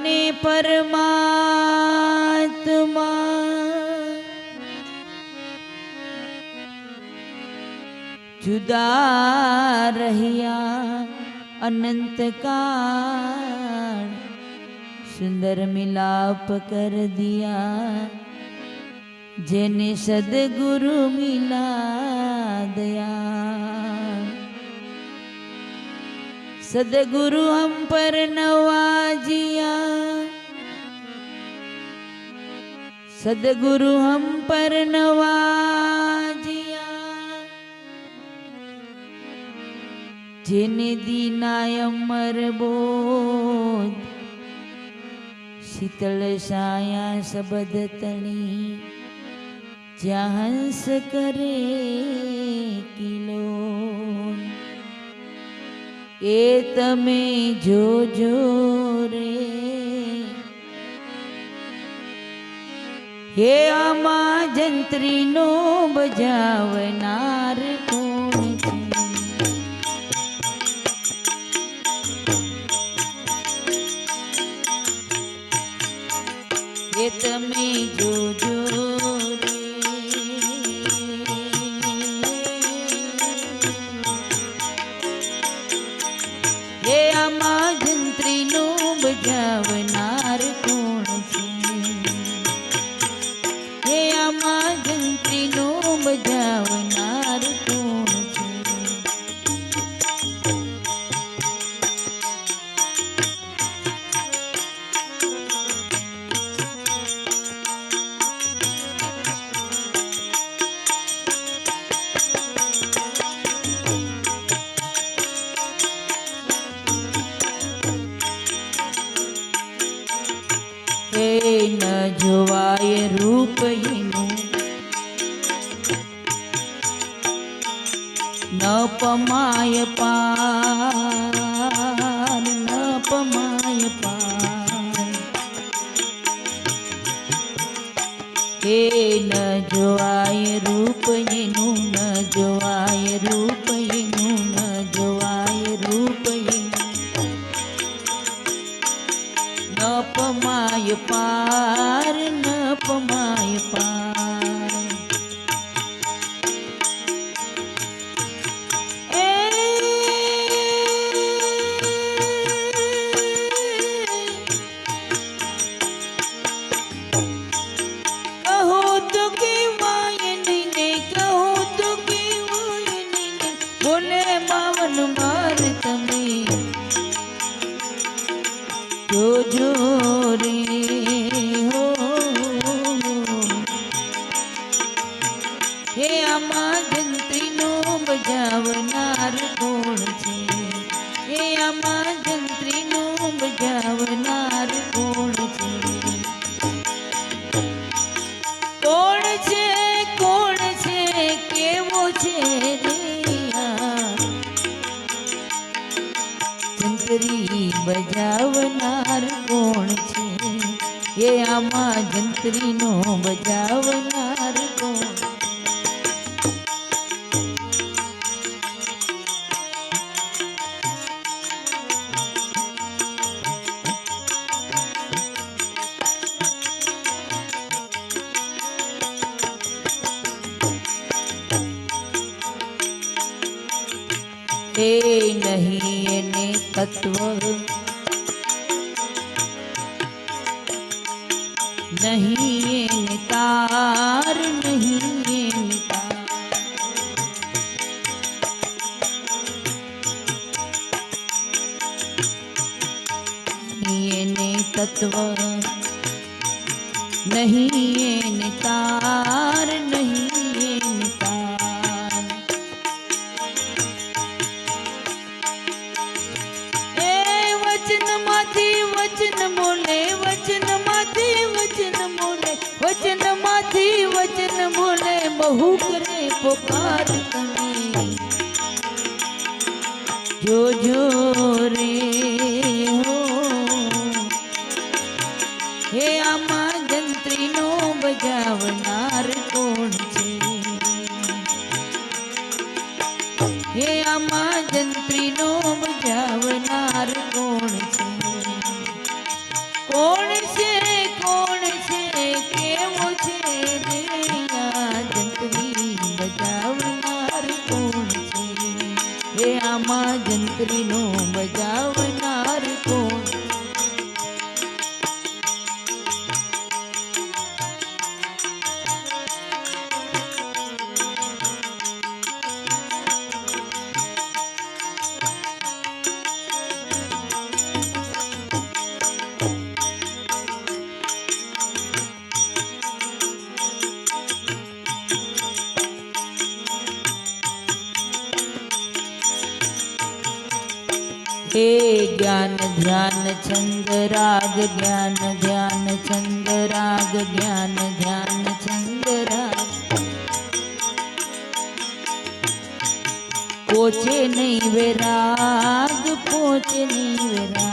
અને પરમાત્મા जुदा रहिया अनंत काल सुंदर मिलाप कर दिया जेने सदगुरु मिला दया सदगुरु हम पर नवाजिया सदगुरु हम पर नवाजिया जेने दीना अमर बोध शीतल छाया शब्द तणी ज्या हंस करे किलो ए तमे जोजो रे हे आमा जंत्री नो बजावनार कोण छे हे तमे जोजो रे हे आमा जंत्री नो बजावनार कोण छे हे आमा जंत्री नो बजावनार कोण छे न જોવાય રૂપ એનું ન પમાય પાર ન પમાય પાર હે ન જોવાય રૂપ એનું ન જોવાય રૂપ એનું ન જોવાય રૂપ એનું न पमाय पार न पमाय पार कहो तो केवाय नहीं ने कहो तो केवाय नहीं ने बोले मावन मार तमे जोजो रे हो हे आमा जंत्री नो बजावनार कोण छे हे आमा जंत्री नो बजावनार कोण छे कोण छे केवो छे रे जंत्री बजावनार कोण छे हे आमा जंत्री नो बजावनार कोण हे नहीं एने तत्व नहीं एने तार नहीं एने तार नहीं एने तत्व नहीं एने तार नहीं एने तार वचन माथी वचन बोले वचन माथी वचन बोले वचन माथी वचन बोले बहु करे पुकार तमे जोजो रे हो हे आमा जंत्री नो बजावनार कोण छे हे आमा जंत्री नो बजावनार कोण छे કોણ છે કેવો છે રે આ જંત્રી બજાવનાર કોણ છે હે આમાં જંત્રીનો બજાવનાર કોણ हे ज्ञान ध्यान छंद राग ज्ञान ध्यान छंद राग ज्ञान ध्यान छंद राग पोचे नहीं विराग पोचे नहीं विराग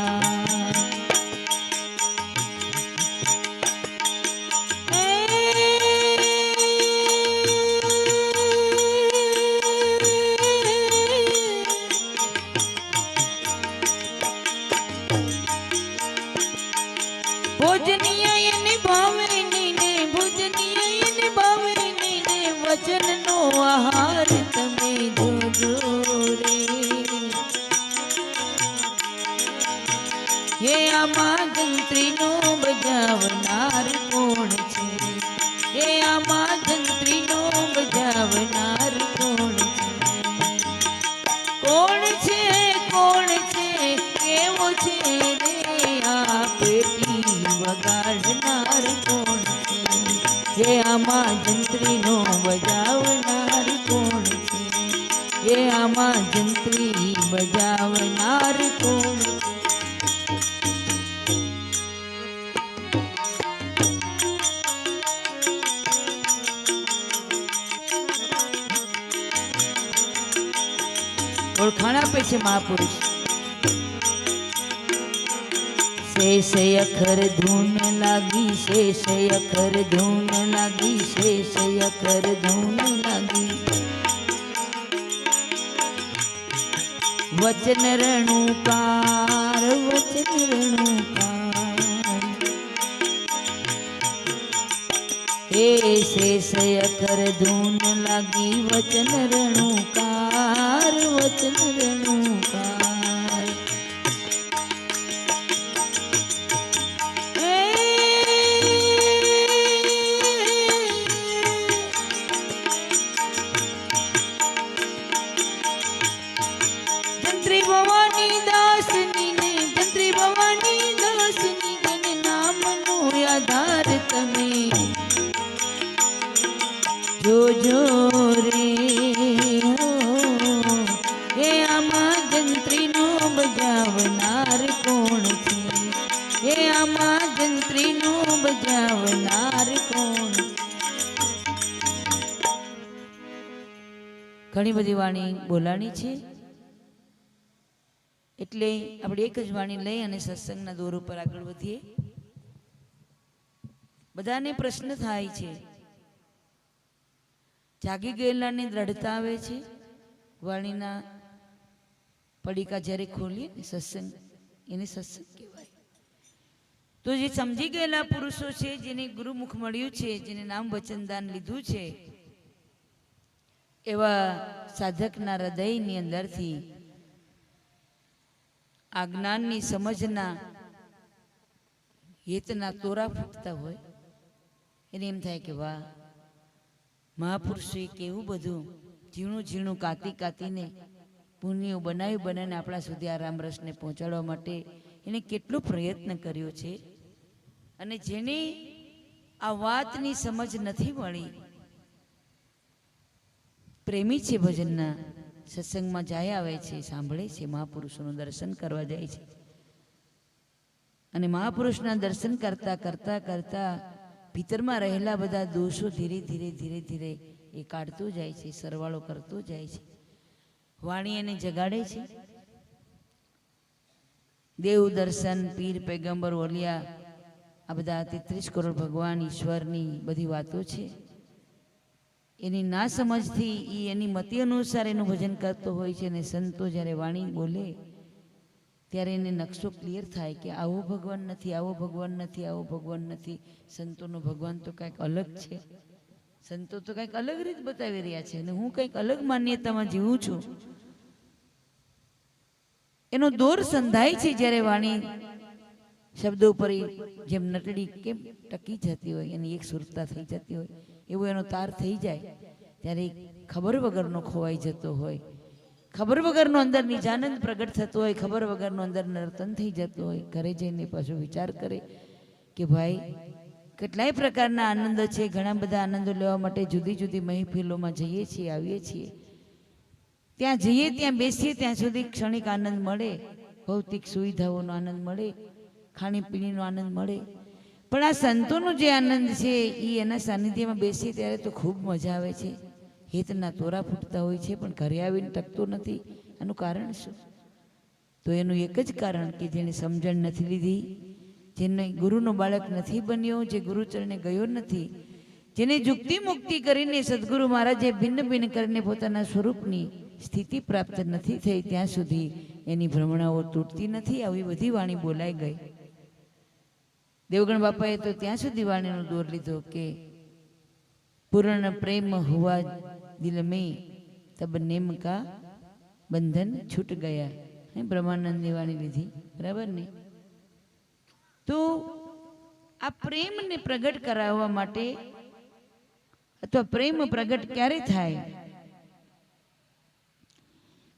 वचन नो आहार तमे जोजो रे ये आमा जंत्री नो बजावनार कोण छे ये आमा जंत्री नो बजावनार कोण छे केवो छे रे आ पेटी वगाड़नार कोण छे ये आमा जंत्री नो बजावनार कोण छे ये आमा जंत्री बजावनार कोण छे ओळखाण आपे छे महापुरुष शेष अखर धून लागी शेष अखर धून लागी शेष अखर धून लागी वचन रणुकार वचन रणुकार हे शेष अखर धून लागी वचन रणुकार वचन रणुकार जोजो रे हो हे आमा जंत्री नो बजावनार कोण छे हे आमा जंत्री नो बजावनार कोण घणी बधी वाणी बोलाणी छे એટલે આપણે એક જ વાણી લઈ અને સત્સંગના દોર ઉપર આગળ વધીએ બધાને પ્રશ્ન થાય છે જાગી ગયેલાની દ્રઢતા આવે છે વાણીના પડીકા જ્યારે ખોલીએ ને સત્સંગ એને સત્સંગ કહેવાય તો જે સમજી ગયેલા પુરુષો છે જેને ગુરુમુખ મળ્યું છે જેને નામ વચનદાન લીધું છે એવા સાધકના હૃદયની અંદરથી આ જ્ઞાનની સમજના હેતના તોરા ફૂટતા હોય એને એમ થાય કે વાહ મહાપુરુષોએ કેવું બધું ઝીણું ઝીણું કાતી કાતીને પુણ્યો બનાવી બનાવીને આપણા સુધી આ રામરસને પહોંચાડવા માટે એને કેટલો પ્રયત્ન કર્યો છે અને જેને આ વાતની સમજ નથી મળી પ્રેમી છે ભજનના સત્સંગમાં જાય આવે છે સાંભળે છે મહાપુરુષોનું દર્શન કરવા જાય છે અને મહાપુરુષના દર્શન કરતા કરતા કરતા ભીતરમાં રહેલા બધા દોષો ધીરે ધીરે ધીરે ધીરે એ કાઢતો જાય છે સરવાળો કરતો જાય છે વાણી એને જગાડે છે દેવ દર્શન પીર પૈગંબર ઓલિયા આ બધા 33 કરોડ ભગવાન ઈશ્વરની બધી વાતો છે એની ના સમજથી એ એની મતિ અનુસાર એનું ભજન કરતો હોય છે અને સંતો જ્યારે વાણી બોલે ત્યારે એને નકશો ક્લિયર થાય કે આવો ભગવાન નથી, આવો ભગવાન નથી, આવો ભગવાન નથી. સંતોનો ભગવાન તો કંઈક અલગ છે. સંતો તો કંઈક અલગ રીત બતાવી રહ્યા છે અને હું કંઈક અલગ માન્યતામાં જીવું છું. એનો દોર સંધાય છે જ્યારે વાણી શબ્દો ઉપર જેમ નટડી કેમ ટકી જતી હોય એની એક સુરતા થઈ જતી હોય એવો એનો તાર થઈ જાય ત્યારે ખબર વગરનો ખોવાઈ જતો હોય, ખબર વગરનો અંદર નિજાનંદ પ્રગટ થતો હોય, ખબર વગરનો અંદર નર્તન થઈ જતો હોય. ઘરે જઈને પાછો વિચાર કરે કે ભાઈ કેટલાય પ્રકારના આનંદ છે, ઘણા બધા આનંદો લેવા માટે જુદી જુદી મહેફિલોમાં જઈએ છીએ, આવીએ છીએ. ત્યાં જઈએ, ત્યાં બેસીએ, ત્યાં સુધી ક્ષણિક આનંદ મળે, ભૌતિક સુવિધાઓનો આનંદ મળે, ખાણીપીણીનો આનંદ મળે. પણ આ સંતોનો જે આનંદ છે એ એના સાનિધ્યમાં બેસીએ ત્યારે તો ખૂબ મજા આવે છે. હિતના તોરા ફૂટતા હોય છે પણ ઘરે આવીને ટકતો નથી. આનું કારણ શું? તો એનું એક જ કારણ કે જેને સમજણ નથી લીધી, જેને ગુરુનો બાળક નથી બન્યો, જે ગુરુચરણે ગયો નથી, જેને જુક્તિ મુક્તિ કરીને સદગુરુ મહારાજે ભિન્ન ભિન્ન કરીને પોતાના સ્વરૂપની સ્થિતિ પ્રાપ્ત નથી થઈ ત્યાં સુધી એની ભ્રમણાઓ તૂટતી નથી. આવી બધી વાણી બોલાઈ ગઈ. દેવગણ બાપાએ તો ત્યાં સુધી વાણીનો દોર લીધો કે પૂર્ણ પ્રેમ હુઆ દિલ મેં તબ નેમ કા બંધન છૂટ ગયા. બ્રહ્માનંદની વાણી લીધી, બરાબર ને? તો આ પ્રેમને પ્રગટ કરાવવા માટે અથવા પ્રેમ પ્રગટ ક્યારે થાય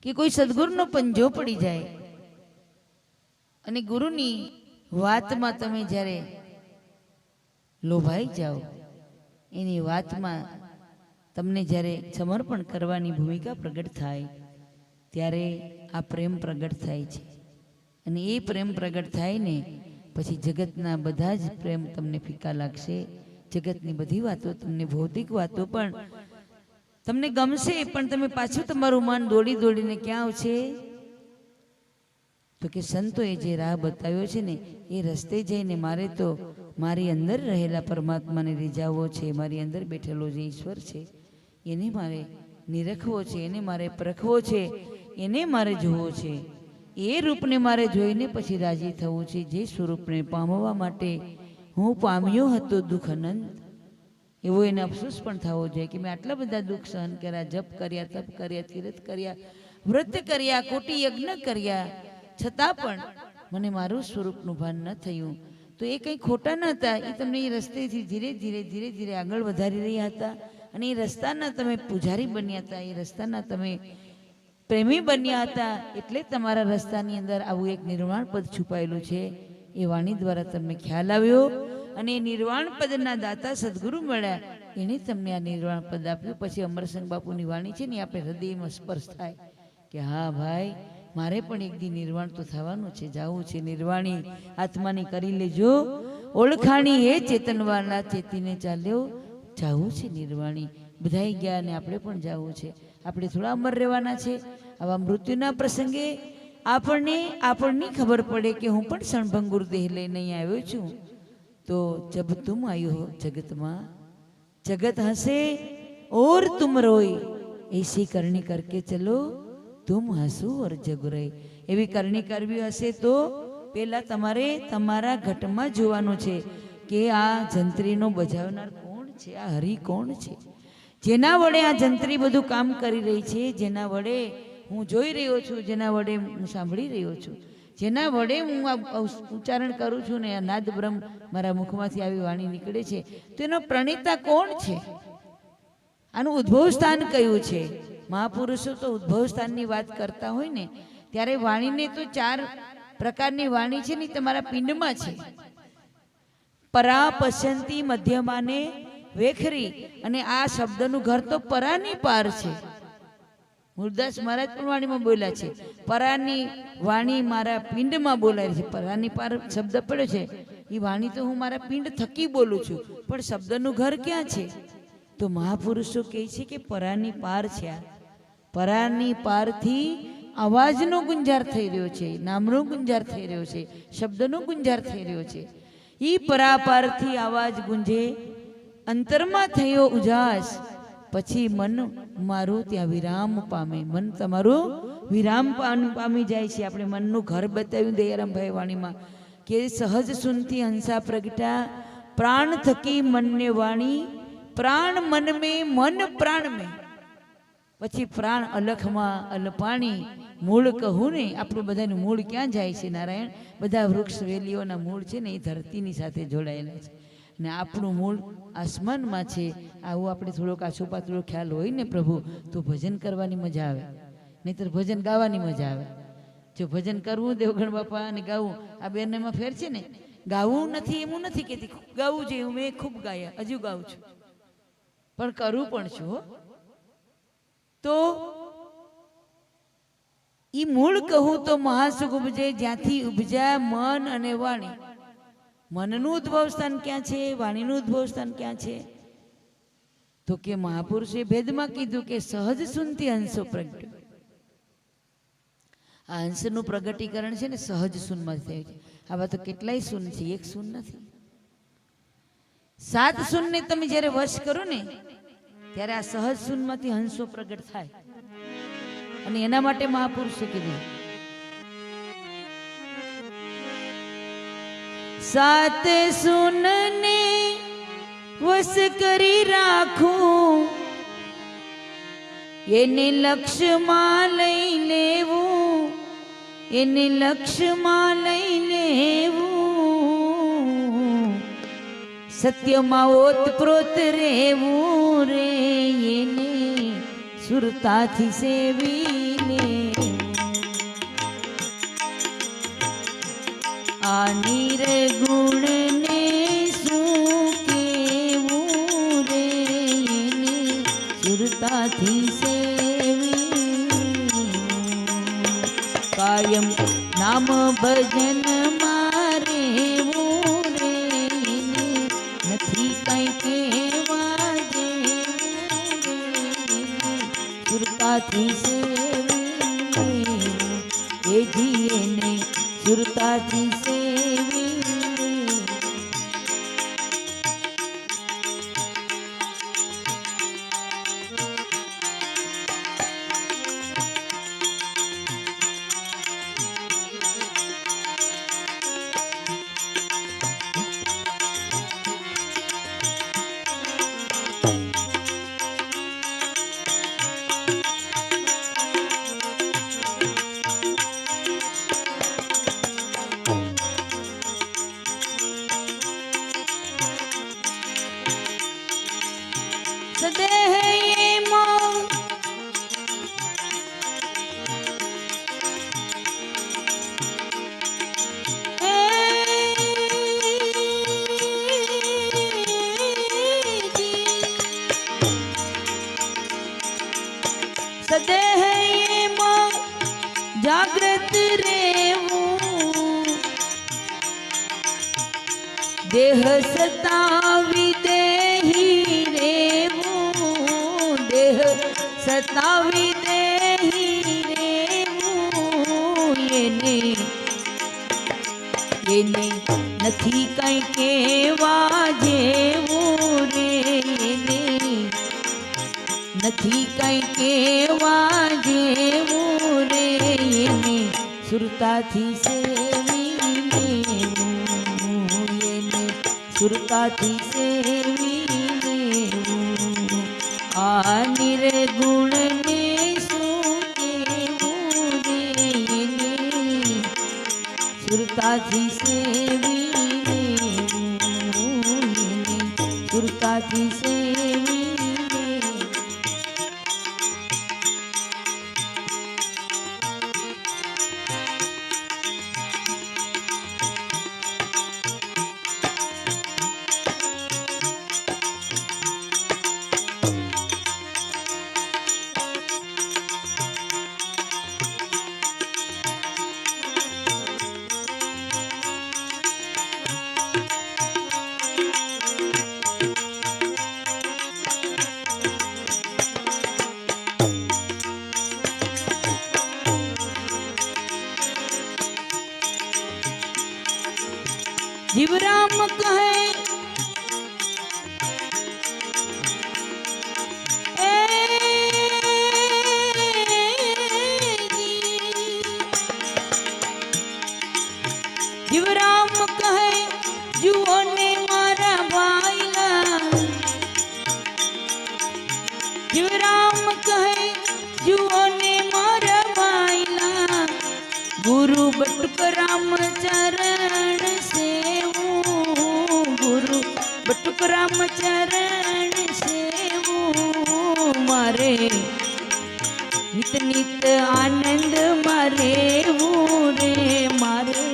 કે કોઈ સદગુરુનો પંજો પડી જાય અને ગુરુની વાતમાં તમે જ્યારે લોભાઈ જાઓ, એની વાતમાં તમને જ્યારે સમર્પણ કરવાની ભૂમિકા પ્રગટ થાય ત્યારે આ પ્રેમ પ્રગટ થાય છે. અને એ પ્રેમ પ્રગટ થાય ને પછી જગતના બધા જ પ્રેમ તમને ફીકા લાગશે. જગતની બધી વાતો તમને, ભૌતિક વાતો પણ તમને ગમશે, પણ તમે પાછું તમારું મન દોડી દોડીને ક્યાં આવશે? તો કે સંતોએ જે રાહ બતાવ્યો છે ને એ રસ્તે જઈને મારે તો મારી અંદર રહેલા પરમાત્માને રીઝાવવો છે, મારી અંદર બેઠેલો જે ઈશ્વર છે એને મારે નિરખવો છે, એને મારે પરખવો છે, એને મારે જોવો છે. એ રૂપને મારે જોઈને પછી રાજી થવું છે, જે સ્વરૂપને પામવા માટે હું પામ્યો હતો દુઃખ અનંત. એવો એને અફસોસ પણ થવો જોઈએ કે મેં આટલા બધા દુઃખ સહન કર્યા, જપ કર્યા, તપ કર્યા, તીરથ કર્યા, વ્રત કર્યા, કોટી યજ્ઞ કર્યા, છતાં પણ મને મારું સ્વરૂપનું ભાન ન થયું. તો એ કંઈ ખોટા ન હતા, એ તમને એ રસ્તેથી ધીરે ધીરે ધીરે ધીરે આગળ વધારી રહ્યા હતા. અને એ રસ્તાના તમે પૂજારી બન્યા હતા, એ રસ્તાના તમે પ્રેમી બન્યા હતા. એટલે તમારા રસ્તાની અંદર આવું એક નિર્વાણ પદ છુપાયેલું છે. એ વાણી દ્વારા તમને ખ્યાલ આવ્યો અને નિર્વાણ પદના દાતા સદગુરુ મળ્યા, એણે તમને આ નિર્વાણ પદ આપ્યું. પછી અમરસંગ બાપુની વાણી છે ને આપણે હૃદયમાં સ્પર્શ થાય કે હા ભાઈ, મારે પણ એક દી નિર્વાણ તો થવાનું છે, જાવું છે. નિર્વાણી આત્માની કરી લેજો ઓળખાણી, હે ચેતનવાલા ચેતીને ચાલ્યો, જાવું છે નિર્વાણી. બધાઈ ગયા અને આપણે પણ જાવું છે. આપણે થોડા અમર રહેવાના છે. આવા મૃત્યુના પ્રસંગે આપણને ખબર પડે કે હું પણ ક્ષણભંગુર દેહ લઈને અહીં આવ્યો છું. તો જબ તુમ આયો હો જગતમાં, જગત હસે ઓર તુમ રોય, એસી કરણી કરકે ચલો તુમ હસુ ઓર જગ રહે. એવી કરણી કરવી હશે તો પેલા તમારે તમારા ઘટમાં જોવાનું છે કે આ જંત્રીનો બજાવનાર કોણ છે, આ હરિ કોણ છે, જેના વડે આ જંત્રી બધું કામ કરી રહી છે, જેના વડે હું જોઈ રહ્યો છું, જેના વડે હું સાંભળી રહ્યો છું, જેના વડે હું આ ઉચ્ચારણ કરું છું ને આ નાદ બ્રહ્મ મારા મુખમાંથી આવી વાણી નીકળે છે, તો એનો પ્રણેતા કોણ છે? આનું ઉદ્ભવ સ્થાન કયું છે? મહાપુરુષો તો ઉદ્ભવ સ્થાનની વાત કરતા હોય ને ત્યારે વાણીને તો 4 પ્રકારની વાણી છે ને તમારા પિંડમાં છે. પરા, પશ્યંતી, મધ્યમાને, વેખરી. અને આ શબ્દનું ઘર તો પરાની પાર છે. મુરદાસ મહારાજ પણ વાણીમાં બોલ્યા છે, પરાની વાણી મારા પિંડમાં બોલાય છે. પરાની પાર શબ્દ પડ્યો છે, એ વાણી તો હું મારા પિંડ થકી બોલું છું, પણ શબ્દનું ઘર ક્યાં છે? તો મહાપુરુષો કહે છે કે પરાની પાર છે. પરાની પારથી અવાજનો ગુંજાર થઈ રહ્યો છે, નામનો ગુંજાર થઈ રહ્યો છે, શબ્દનો ગુંજાર થઈ રહ્યો છે. ઈ પરાપારથી અવાજ ગુંજે, અંતરમાં થયો ઉજાસ, પછી મન મારું ત્યાં વિરામ પામે. મન તમારું વિરામ પામી જાય છે. આપણે મનનું ઘર બતાવ્યું દયારામભાઈ વાણીમાં કે સહજ સુનતી હંસા પ્રગટા પ્રાણ થકી મનને વાણી પ્રાણ મન મેં મન પ્રાણ મેં. પછી પ્રાણ અલખમાં અલપાણી મૂળ કહું ને. આપણું બધાનું મૂળ ક્યાં જાય છે નારાયણ? બધા વૃક્ષ વેલીઓના મૂળ છે ને એ ધરતીની સાથે જોડાયેલા છે ને આપણું મૂળ આસમાનમાં છે. આવું આપણે થોડોક આછો પાતળો ખ્યાલ હોય ને પ્રભુ તો ભજન કરવાની મજા આવે, નહીંતર ભજન ગાવાની મજા આવે. જો ભજન કરવું દેવગણ બાપા અને ગાવું આ બેનમાં ફેર છે ને. ગાવું નથી એવું નથી કહેતી, ગાવું જોઈએ, મેં ખૂબ ગાયા, હજુ ગાઉં છું, પણ કરું પણ છું. તો ઈ મૂળ કહું તો મહાસુખ ઉપજે, જ્યાંથી ઉપજા મન અને વાણી. મનનું ઉદ્ભવ સ્થાન ક્યાં છે? વાણીનું ઉદ્ભવ સ્થાન ક્યાં છે? તો કે મહાપુરુષે ભેદમાં કીધું કે સહજ સુનતી હંસો પ્રગટ્યો. આ હંસનું પ્રગટીકરણ છે ને સહજ સુનમાં થયું છે. આવા તો કેટલાય સુન છે, એક સુન નથી. 7 સુનને તમે જ્યારે વશ કરો ને ત્યારે આ સહજ સુનમાંથી હંસો પ્રગટ થાય. અને એના માટે મહાપુરુષે કીધું 7 સુનને વશ કરી રાખું, એને લક્ષ્યમાં લઈ લેવું, એને લક્ષ્યમાં લઈ લેવું, સત્યમાં ઓતપ્રોત રહેવું રે, એને સુરતાથી સેવી લેવું. આ નિર્ગુણને શું કેવું રે, એને સુરતાથી સેવી. કાયમ નામ ભજન મારેવું રે, એને નથી કઈ કેવા જેવું, સુરતાથી સેવી એ જીએને સુરતાથી સેવી. સદેહમાં જાગ્રત રહેવું, દેહ સતાવી દેહી રહેવું, દેહ સતાવી દેહી રહેવું, એને નથી કઈ કેવા જેવું રે, એને નથી કઈ કેવા જેવું રે, એને સુરતાથી સેવી લેવું, એને સુરતાથી સેવી લેવું. આ નિર્ગુણને શું કેવું રે, એને સુરતાથી સેવી લેવું, એને સુરતાથી સેવી. જીવરામ કહે જુઓ ને મારા વાયલા ગુરુ બટુક રામ ચરણ સેવું, ગુરુ બટુક રામ ચરણ સેવું, મારે નિત નિત આનંદ મારે રે, મારે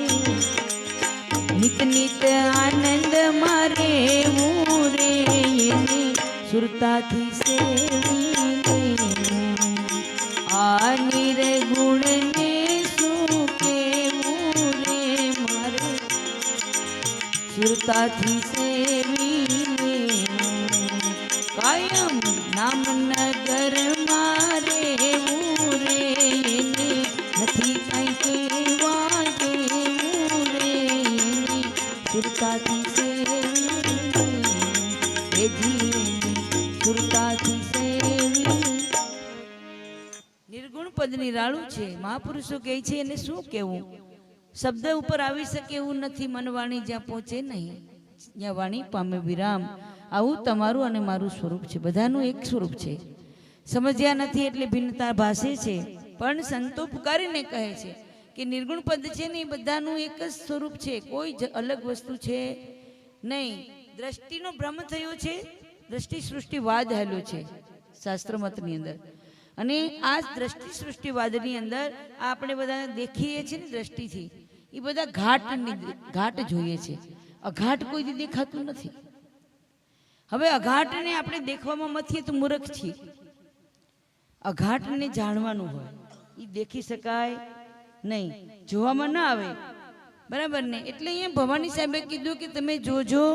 નિત નિત આનંદ મારે રે, એને સુરતાથી સેવી આ નિર્ગુણ ને શું કેવું રે, મારે સુરતાથી સેવી કાયમ નામ નગર મારે રે, એને નથી કઈ કેવા દેવું રે, એને સુરતાથી સેવી એ જીને સુરતાથી સેવી. નિર્ગુણ પદ નિરાળું છે. મહાપુરુષો કહે છે એને શું કહેવું, શબ્દ ઉપર આવી શકે એવું નથી. મન વાણી જ્યાં પહોંચે નહીં ત્યાં વાણી પામે વિરામ. આવું તમારું અને મારું સ્વરૂપ છે. બધાનું એક સ્વરૂપ છે. સમજ્યા નથી એટલે ભિન્નતા ભાસે છે. પણ સંતો પુકારીને કહે છે કે નિર્ગુણ પદ છે ને એ બધાનું એક જ સ્વરૂપ છે, કોઈ અલગ વસ્તુ છે નહીં. દ્રષ્ટિનો ભ્રમ થયો છે. દ્રષ્ટિ સૃષ્ટિવાદ હાલ્યો છે શાસ્ત્ર મતની અંદર. અને આ દ્રષ્ટિ સૃષ્ટિવાદની અંદર આપણે બધા દેખીએ છીએ ને દ્રષ્ટિથી, એ બધા ઘાટ જોઈએ છે. અઘાટ કોઈ દી દેખાતું નથી. હવે અઘાટને આપણે દેખવામાં મથીએ તો મૂર્ખ છીએ. અઘાટને જાણવાનું હોય, એ દેખી શકાય નહીં, જોવામાં ના આવે. બરાબર ને? એટલે અહીંયા ભવાની સાહેબે કીધું કે તમે જોજો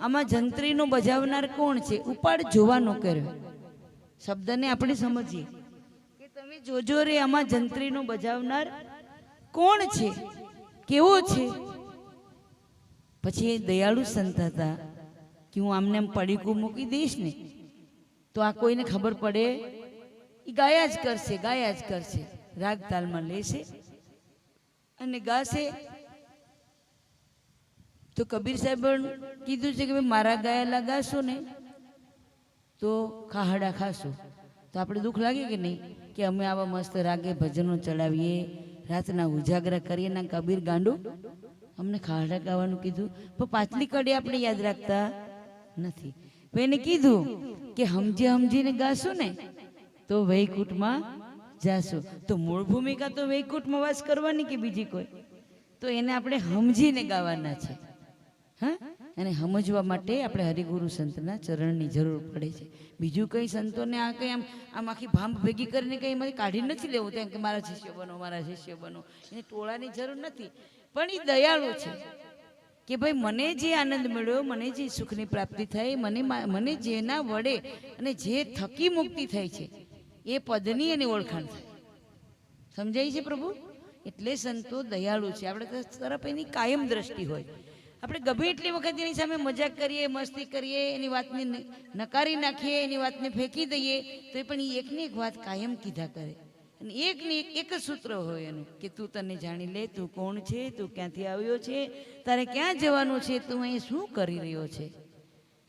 આમાં જંત્રીનો બજાવનાર કોણ છે. ઉપાડ જોવાનો કર્યો શબ્દને આપણે સમજીએ કે તમે જોજો રે આમાં જંત્રીનો બજાવનાર કોણ છે, કેવો છે. પછી એ દયાળુ સંત હતા કે હું આમને એમ પડીકું મૂકી દઈશ ને તો આ કોઈને ખબર પડે, એ ગાયા જ કરશે, ગાયા જ કરશે. રાગ તાલમાં લેશે અને ગાશે. તો કબીર સાહેબ કીધું છે કે ભાઈ મારા ગાયેલા ગાશો ને તો ખાહડા ખાશો. તો આપણે દુઃખ લાગે કે નહીં કે અમે આવા મસ્ત રાગે ભજનો ચડાવીએ, રાતના ઉજાગરા કરીએ ના કબીર ગાંડો અમને ખાહડા ગાવાનું કીધું, પણ પાછલી કડી આપણે યાદ રાખતા નથી. એને કીધું કે સમજીને ગાશો ને તો વૈકુંઠમાં જાશો. તો મૂળ ભૂમિકા તો વૈકુંઠમાં વાસ કરવાની કે બીજી કોઈ, તો એને આપણે સમજીને ગાવાના છે. હા, અને સમજવા માટે આપણે હરિગુરુ સંતના ચરણની જરૂર પડે છે. બીજું કંઈ સંતોને આ કંઈ આમ આખી ભાંભ ભેગી કરીને કંઈ એમાંથી કાઢી નથી લેવું તેમ કે મારા શિષ્ય બનો, મારા શિષ્ય બનો. એને ટોળાની જરૂર નથી. પણ એ દયાળુ છે કે ભાઈ મને જે આનંદ મળ્યો, મને જે સુખની પ્રાપ્તિ થઈ, મને જેના વડે અને જે થકી મુક્તિ થઈ છે એ પદની એની ઓળખાણ થાય. સમજાય છે પ્રભુ? એટલે સંતો દયાળુ છે. આપણે તરફ એની કાયમ દ્રષ્ટિ હોય. આપણે ગમે એટલી વખત એની સામે મજાક કરીએ, મસ્તી કરીએ, એની વાતને નકારી નાખીએ, એની વાતને ફેંકી દઈએ તો એ પણ એ એકની એક વાત કાયમ કીધા કરે. અને એકની એક જ સૂત્ર હોય એનું કે તું તને જાણી લે, તું કોણ છે, તું ક્યાંથી આવ્યો છે, તારે ક્યાં જવાનું છે, તું અહીં શું કરી રહ્યો છે.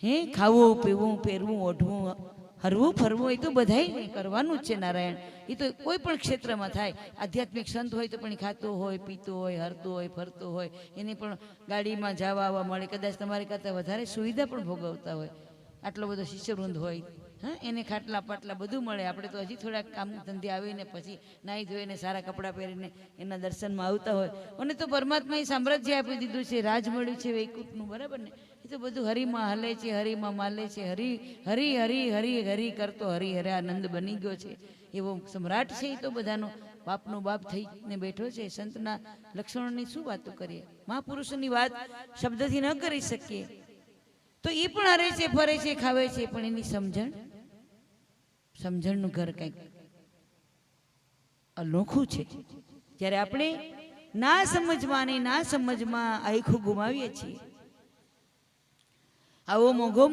હે, ખાવું પીવું પહેરવું ઓઢવું હરવું ફરવું એ તો બધાય કરવાનું જ છે. નારાયણ એ તો કોઈ પણ ક્ષેત્રમાં થાય. આધ્યાત્મિક સંત હોય તો પણ ખાતો હોય, પીતો હોય, હરતો હોય, ફરતો હોય, એને પણ ગાડીમાં જવા આવવા મળે. કદાચ તમારી કરતાં વધારે સુવિધા પણ ભોગવતા હોય. આટલો બધો શિષ્યવૃંદ હોય, હા, એને ખાટલા પાટલા બધું મળે. આપણે તો હજી થોડાક કામ ધંધે આવીને પછી નાહી ધોઈને સારા કપડાં પહેરીને એના દર્શનમાં આવતા હોય. અને તો પરમાત્માએ સામ્રાજ્ય આપી દીધું છે, રાજ મળ્યું છે વૈકુંઠનું. બરાબર ને? એ તો બધું હરિમાં હલે છે, હરિમાં માલે છે. હરી હરી હરી હરી હરી કરતો હરી હરે આનંદ બની ગયો છે. એવો સમ્રાટ છે. એ તો બધાનો બાપનો બાપ થઈને બેઠો છે. સંતના લક્ષણોની શું વાતો કરીએ? મહાપુરુષોની વાત શબ્દથી ન કરી શકીએ. તો એ પણ હરે છે, ફરે છે, ખાવે છે, પણ એની સમજણનું ઘર કંઈક અનોખું છે. જ્યારે આપણે ના સમજમાં આખું ગુમાવીએ છીએ. આવો મોઘો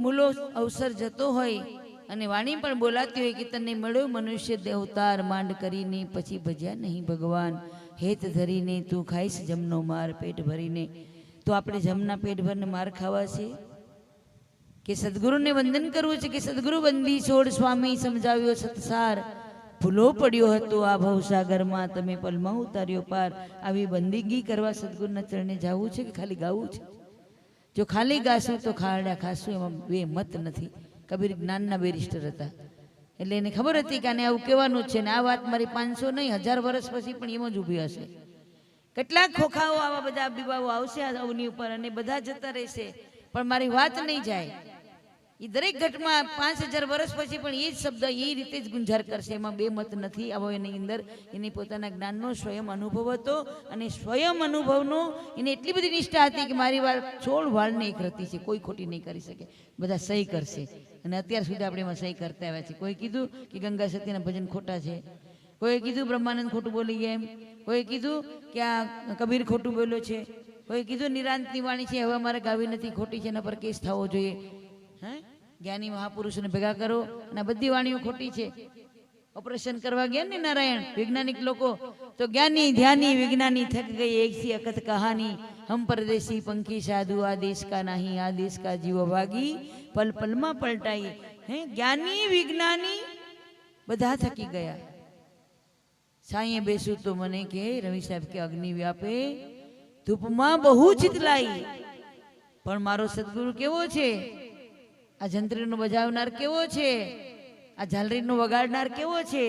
મૂલો અવસર જતો હોય અને વાણી પણ બોલાતી હોય કે તને મળ્યો મનુષ્ય દેવતાર માંડ કરીને, પછી ભજ્યા નહીં ભગવાન હેત ધરીને, તું ખાઈશ જમનો માર પેટ ભરીને. તો આપણે જમના પેટ ભરીને માર ખાવા છે કે સદગુરુને વંદન કરવું છે કે સદગુરુ બંદી છોડ સ્વામી સમજાવ્યો સતસાર, ભૂલો પડ્યો હતો આ ભવસાગરમાં, તમે પલમાં ઉતાર્યો પાર. આવી બંદગી કરવા સદગુરુના ચરણે જવું છે કે ખાલી ગાવું છે? જો ખાલી ગાશું તો ખારડા ખાશું, એમાં બે મત નથી. કબીર જ્ઞાનના બેરિસ્ટર હતા, એટલે એને ખબર હતી કે આને આવું કહેવાનું જ છે ને આ વાત મારી 500 નહીં 1000 વર્ષ પછી પણ એમ જ ઊભી હશે. કેટલાક ખોખાઓ આવા બધા બીબાઓ આવશે આ અવની ઉપર અને બધા જતા રહેશે, પણ મારી વાત નહીં જાય. એ દરેક ઘટમાં 5000 વર્ષ પછી પણ એ જ શબ્દ એ રીતે જ ગુંજાર કરશે, એમાં બે મત નથી. આવો એની અંદર એની પોતાના જ્ઞાનનો સ્વયં અનુભવ હતો અને સ્વયં અનુભવનો એને એટલી બધી નિષ્ઠા હતી કે મારી વાત 16 વાળને એક રતી છે, કોઈ ખોટી નહીં કરી શકે, બધા સહી કરશે. અને અત્યાર સુધી આપણે એમાં સહી કરતા આવ્યા છીએ. કોઈ કીધું કે ગંગા સતીના ભજન ખોટા છે, કોઈ કીધું બ્રહ્માનંદ ખોટું બોલી ગયા એમ, કોઈ કીધું કે આ કબીર ખોટું બોલ્યો છે, કોઈ કીધું નિરાંતની વાણી છે હવે અમારે ગાવી નથી, ખોટી છે, એના પર કેસ થવો જોઈએ. હે, જ્ઞાની મહાપુરુષોને ભેગા કરો અને બધી વાણીઓ ખોટી છે. ઓપરેશન કરવા ગયા ને નારાયણ વૈજ્ઞાનિક લોકો, તો જ્ઞાની ધ્યાની વિજ્ઞાની થક ગઈ એક સી અકથ કહાની, હમ પરદેશી પંખી સાધુ આ દેશ કા નહીં, આ દેશ કા જીવો ભાગી, પલ પલમાં પલટાઈ. હે, જ્ઞાની વિજ્ઞાની બધા થકી ગયા. સાંયે બેસું તો મને કે રવિ સાહેબ કે અગ્નિ વ્યાપે ધૂપમાં બહુ ચિતલાઈ, પણ મારો સદગુરુ કેવો છે, આ જંત્રીનો બજાવનાર કેવો છે, આ ઝાલરીનો વગાડનાર કેવો છે,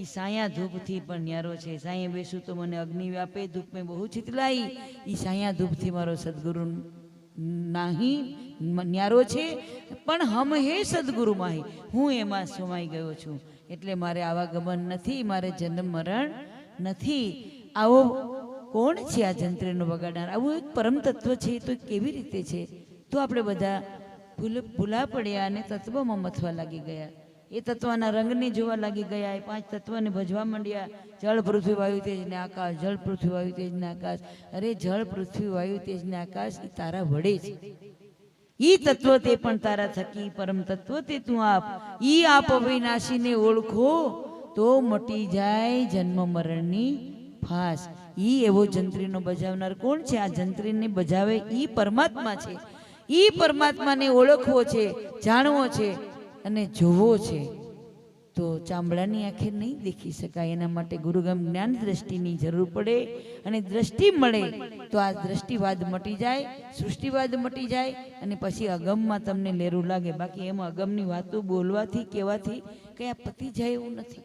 ઈ સાયા ધૂપથી પણ ન્યારો છે. સાંયે બેસું તો મને અગ્નિ વ્યાપે ધૂપ મેં બહુ ચિતલાઈ, ઈ સાયા ધૂપથી મારો સદગુરુ નાહી ન્યારો છે, પણ હમ હે સદગુરુ માહી, હું એમાં સમાઈ ગયો છું. એટલે મારે આવાગમન નથી, મારે જન્મ મરણ નથી. આવો કોણ છે આ જંત્રીનો વગાડનાર? આવું એક પરમ તત્વ છે, તો કેવી રીતે છે? તો આપણે બધા ભૂલા પડ્યા અને તત્વમાં મથવા લાગી ગયા. એ તત્વના રંગને જોવા લાગી ગયા. એ 5 તત્વને ભજવા માંડ્યા. જળ પૃથ્વી વાયુ તેજ ને આકાશ, જળ પૃથ્વી વાયુ તેજ ને આકાશ. અરે જળ પૃથ્વી વાયુ તેજ ને આકાશ એ તારા વડે છે. ઈ તત્વ તે પણ તારા થકી, પરમ તત્વ તે તું આપ. ઈ આપ અવિનાશીને ઓળખો તો મટી જાય જન્મ મરણની ફાસ. ઈ એવો જંત્રીનો બજાવનાર કોણ છે? આ જંત્રીને બજાવે ઈ પરમાત્મા છે. ઈ પરમાત્માને ઓળખવો છે, જાણવો છે અને જોવો છે. તો ચામડાની આંખે નહીં દેખી શકાય. એના માટે ગુરુગમ જ્ઞાન દ્રષ્ટિની જરૂર પડે, અને દ્રષ્ટિ મળે તો આ દ્રષ્ટિવાદ મટી જાય, સૃષ્ટિવાદ મટી જાય, અને પછી અગમમાં તમને લેરું લાગે. બાકી એમાં અગમની વાતો બોલવાથી કહેવાથી કયા પતી જાય એવું નથી.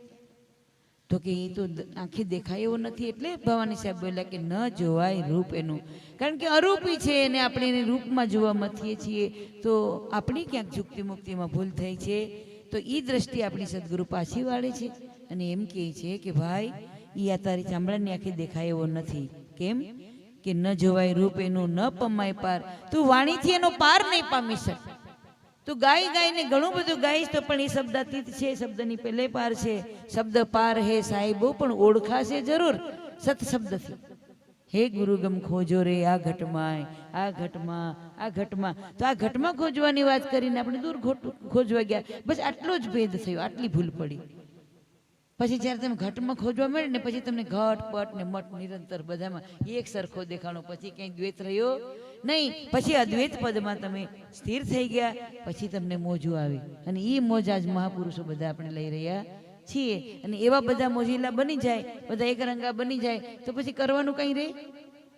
તો કે એ તો આંખે દેખાય એવું નથી. એટલે ભવાની સાહેબ બોલ્યા કે ન જોવાય રૂપ એનું, કારણ કે અરૂપી છે અને આપણે એને રૂપમાં જોવા મથીએ છીએ, તો આપણી ક્યાંક જુક્તિ મુક્તિમાં ભૂલ થઈ છે. તો એ દ્રષ્ટિ આપણી સદગુરુ પાછી વાળે છે અને એમ કહે છે કે ભાઈ એ આ તારી ચામડાની આંખે દેખાય એવો નથી. કેમ કે ન જોવાય રૂપ એનું, ન પમાય પાર. તું વાણીથી એનો પાર નહીં પામી શકે. તું ગાઈને ઘણું બધું ગાઈશ તો પણ એ શબ્દાતીત છે, શબ્દની પહેલે પાર છે. શબ્દ પાર હે સાહેબો, પણ ઓળખાશે જરૂર સત શબ્દથી. હે ગુરુગમ ખોજો રે આ ઘટમાં, આ ઘટમાં, આ ઘટમાં. તો આ ઘટમાં ખોજવાની વાત કરીને આપણે દૂર ખોજવા ગયા. બસ આટલો જ ભેદ થયો, આટલી ભૂલ પડી. પછી જ્યારે તમે ઘટમાં ખોજવા મળે ને પછી તમને ઘટ પટ ને મટ નિરંતર બધામાં એક સરખો દેખાણો, પછી ક્યાંય દ્વૈત રહ્યો નહીં. પછી અદ્વૈત પદમાં તમે સ્થિર થઈ ગયા, પછી તમને મોજું આવી. અને એ મોજ આજ મહાપુરુષો બધા આપણે લઈ રહ્યા છીએ. અને એવા બધા મોજીલા બની જાય, બધા એક રંગા બની જાય, તો પછી કરવાનું કંઈ રહે?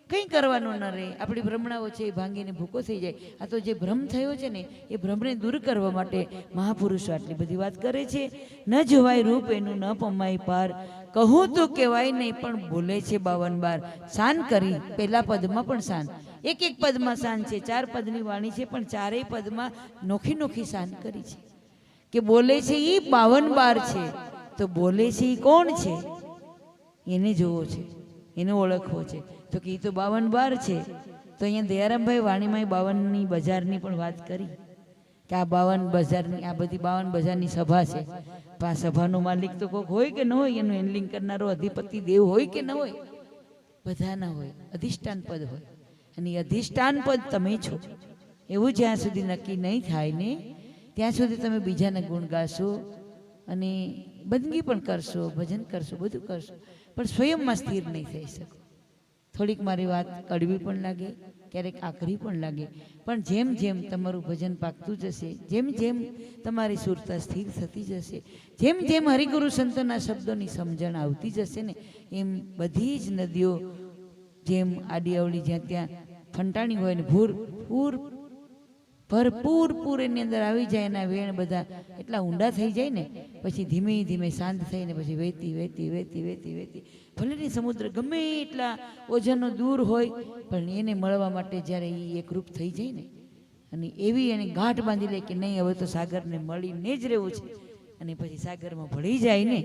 કંઈ કરવાનું ન રહે. આપણી ભ્રમણાઓ છે એ ભાંગીને ભૂકો થઈ જાય. આ તો જે ભ્રમ થયો છે ને એ ભ્રમને દૂર કરવા માટે મહાપુરુષો આટલી બધી વાત કરે છે. ન જોવાય રૂપ એનું, ન પમાય પાર. કહું તો કહેવાય નહીં પણ બોલે છે 52 બાર. શાન કરી પહેલા પદમાં પણ શાન, એક એક પદમાં શાન છે. 4 પદની વાણી છે પણ ચારેય પદમાં નોખી નોખી શાન કરી છે. કે બોલે છે એ 52 બાર છે. તો બોલે છે એ કોણ છે? એને જોવો છે, એને ઓળખવો છે. તો કે એ તો 52 બાર છે. તો અહીંયા દયારામભાઈ વાણીમાં 52ની બજારની પણ વાત કરી કે આ 52 બજારની, આ બધી 52 બજારની સભા છે. પણ આ સભાનો માલિક તો કોઈક હોય કે ન હોય? એનું હેન્ડલિંગ કરનારો અધિપતિ દેવ હોય કે ન હોય? બધા ના હોય, અધિષ્ઠાન પદ હોય. અને એ અધિષ્ઠાન પદ તમે છો એવું જ્યાં સુધી નક્કી નહીં થાય ને ત્યાં સુધી તમે બીજાના ગુણ ગાશો અને બંદગી પણ કરશો, ભજન કરશો, બધું કરશો, પણ સ્વયંમાં સ્થિર નહીં થઈ શકો. થોડીક મારી વાત કડવી પણ લાગે ક્યારેક આકરી પણ લાગે, પણ જેમ જેમ તમારું ભજન પાકતું જશે, જેમ જેમ તમારી સુરતા સ્થિર થતી જશે, જેમ જેમ હરિગુરુ સંતોના શબ્દોની સમજણ આવતી જશે ને, એમ બધી જ નદીઓ જેમ આડી અવળી જ્યાં ત્યાં ફંટાણી હોય ને ભરપૂર પૂર એની અંદર આવી જાય, એના વેણ બધા એટલા ઊંડા થઈ જાય ને, પછી ધીમે ધીમે શાંત થઈને પછી વહેતી વહેતી વહેતી વહેતી વહેતી ભલે ને સમુદ્ર ગમે એટલા ઓજનો દૂર હોય, પણ એને મળવા માટે જ્યારે એ એકરૂપ થઈ જાય ને, અને એવી એને ગાંઠ બાંધી લે કે નહીં હવે તો સાગરને મળીને જ રહેવું છે, અને પછી સાગરમાં ભળી જાય ને,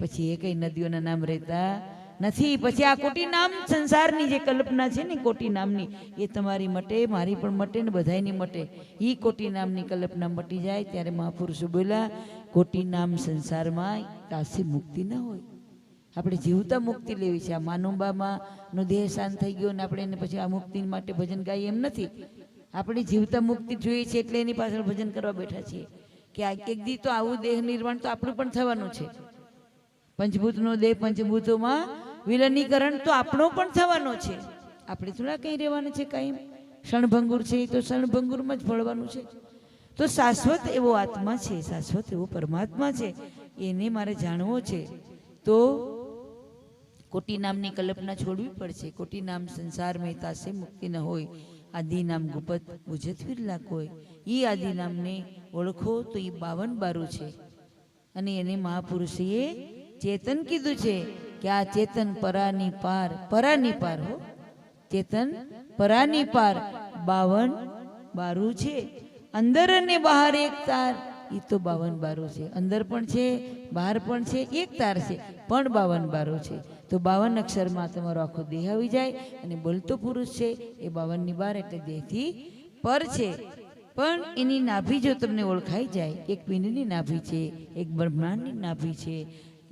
પછી એ કઈ નદીઓના નામ રહેતા નથી. પછી આ કોટી નામ સંસારની જે કલ્પના છે ને કોટી નામની, એ તમારી મટે, મારી પણ મટે ને બધાયની મટે. એ કોટી નામની કલ્પના મટી જાય ત્યારે મહાપુરુષો બોલ્યા, કોટી નામ સંસારમાં તાસી મુક્તિ ના હોય. આપણે જીવતા મુક્તિ લેવી છે. આ માનુંબામાં નો દેહ શાંત થઈ ગયો ને આપણે એને પછી આ મુક્તિ માટે ભજન ગાઈએ એમ નથી. આપણે જીવતા મુક્તિ જોઈએ છે એટલે એની પાછળ ભજન કરવા બેઠા છીએ કે આ એક દી તો આવું દેહ નિર્માણ તો આપણું પણ થવાનું છે. પંચભૂતનો દેહ પંચભૂતોમાં વિલનીકરણ તો આપણો પણ થવાનો છે. આપણે થોડા કઈ રહેવાનું છે, કઈ ક્ષણભંગુર છે તો ક્ષણભંગુરમાં જ ભળવાનું છે. તો શાશ્વત એવો આત્મા છે, શાશ્વત એવો પરમાત્મા છે, એને મારે જાણવો છે. તો કોટી નામની કલ્પના છોડવી પડશે. કોટી નામ સંસાર में तासे मुक्ति न હોય. આદિ નામ ગુપત બુજત વિરલા કોઈ. ઈ આદિ નામને ઓળખો તો ઈ 52 બારું છે. અને એને મહાપુરુષે ચેતન કીધું છે કે આ ચેતન પરાની પાર હો, ચેતન પરાની પાર 52 બારું છે. અંદર અને બહાર એક તાર, ઈ તો 52 બારું છે. અંદર પણ છે, બહાર પણ છે, એક તાર છે, પણ 52 બારું છે. તો 52 અક્ષરમાં તમારો આખો દેહ આવી જાય અને બોલતો પુરુષ છે એ 52 ની બહાર એટલે દેહથી પર છે. પણ એની નાભી જો તમને ઓળખાઈ જાય, એક પિંડની નાભી છે, એક બ્રહ્માંડની નાભી છે.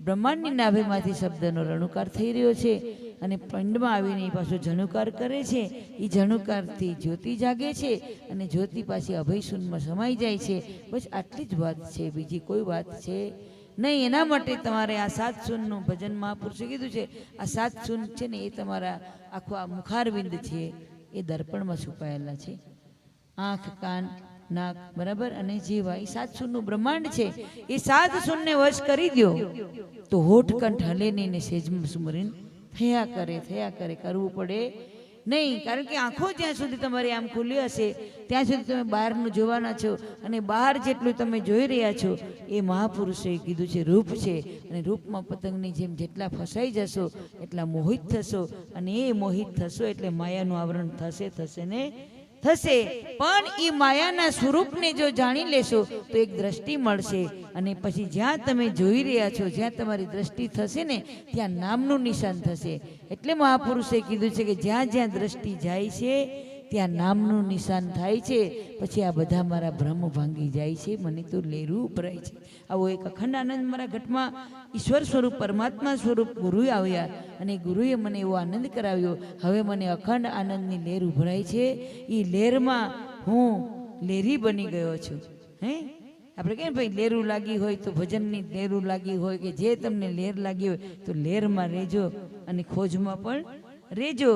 બ્રહ્માંડની નાભીમાંથી શબ્દનો રણુકાર થઈ રહ્યો છે અને પિંડમાં આવીને પાછો જણુકાર કરે છે. એ જણુકારથી જ્યોતિ જાગે છે અને જ્યોતિ પાછી અભયશૂન્યમાં સમાઈ જાય છે. બસ આટલી જ વાત છે, બીજી કોઈ વાત છે નહીં. એના માટે તમારે આ 7 શૂન્યનું ભજન મહાપુરુષે કીધું છે. આ 7 શૂન્ય છે ને એ તમારા આખું આ મુખારવિંદ છે એ દર્પણમાં છુપાયેલા છે. આંખ, કાન, નાક બરાબર અને જીવા, એ 7 શૂન્યનું બ્રહ્માંડ છે. એ 7 શૂન્યને વશ કરી દો તો હોઠ કંઠ હલે નહીં ને સેજમાં સુમરીન થયા કરે કરવું પડે નહીં. કારણ કે આંખો જ્યાં સુધી તમારી આમ ખુલ્લી હશે ત્યાં સુધી તમે બહારનું જોવાના છો, અને બહાર જેટલું તમે જોઈ રહ્યા છો એ મહાપુરુષોએ કીધું છે રૂપ છે. અને રૂપમાં પતંગની જેમ જેટલા ફસાઈ જશો એટલા મોહિત થશો, અને એ મોહિત થશો એટલે માયાનું આવરણ થશે ને થશે. પણ એ માયાના સ્વરૂપને જો જાણી લેશો તો એક દ્રષ્ટિ મળશે, અને પછી જ્યાં તમે જોઈ રહ્યા છો, જ્યાં તમારી દ્રષ્ટિ થશે ને ત્યાં નામનું નિશાન થશે. એટલે મહાપુરુષે કીધું છે કે જ્યાં જ્યાં દ્રષ્ટિ જાય છે ત્યાં નામનું નિશાન થાય છે. પછી આ બધા મારા ભ્રમ ભાંગી જાય છે, મને તો લેરું ઉભરાય છે. આવો એક અખંડ આનંદ મારા ઘટમાં ઈશ્વર સ્વરૂપ પરમાત્મા સ્વરૂપ ગુરુએ આવ્યા અને ગુરુએ મને એવો આનંદ કરાવ્યો. હવે મને અખંડ આનંદની લેર ઉભરાય છે. એ લેરમાં હું લેરી બની ગયો છું. આપણે કહીએ ભાઈ લેરું લાગી હોય તો ભજનની લેરું લાગી હોય કે જે તમને લેર લાગી હોય તો લેરમાં રહેજો અને ખોજમાં પણ રહેજો.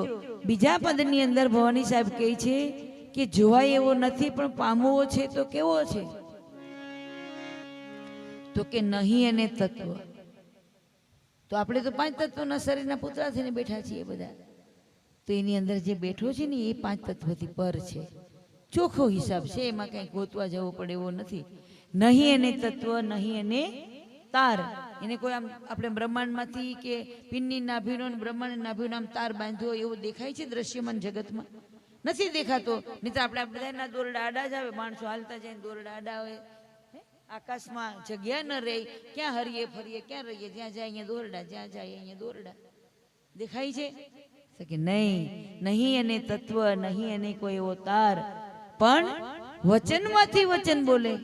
બીજા પદની અંદર ભવાની સાહેબ કહે છે કે જોવાય એવો નથી પણ પામવો છે તો કેવો છે, તો કે નહીં અને તત્વ. તો આપણે તો 5 તત્વના શરીરના પુતળા થઈને બેઠા છીએ બધા. તો એની અંદર જે બેઠો છે ને એ 5 તત્વથી પર છે. ચોખ્ખો હિસાબ છે, એમાં કંઈ ગોતવા જવો પડે એવો નથી. નહીં એને તત્વ, નહીં એને તાર. એને કોઈ આમ આપણે બ્રહ્માંડમાંથી કે પિનની નાભીનો બ્રહ્માંડ નાભીનો આમ તાર બાંધ્યો એવું દેખાય છે દ્રશ્યમાન જગતમાં? નથી દેખાતો. નહીં તો આપણે બધાના દોરડા આડા જ આવે, માણસો હાલતા જાય દોરડા આડા આવે. આકાશમાં જગ્યા ન રહે, ક્યાં હરીએ ફરીએ, ક્યાં રહીએ, જ્યાં જાય અહીંયા દોરડા, જ્યાં જાય અહીંયા દોરડા દેખાય છે કે નહીં? નહીં એને તત્વ, નહીં એને કોઈ એવો તાર, પણ વચનમાંથી વચન બોલે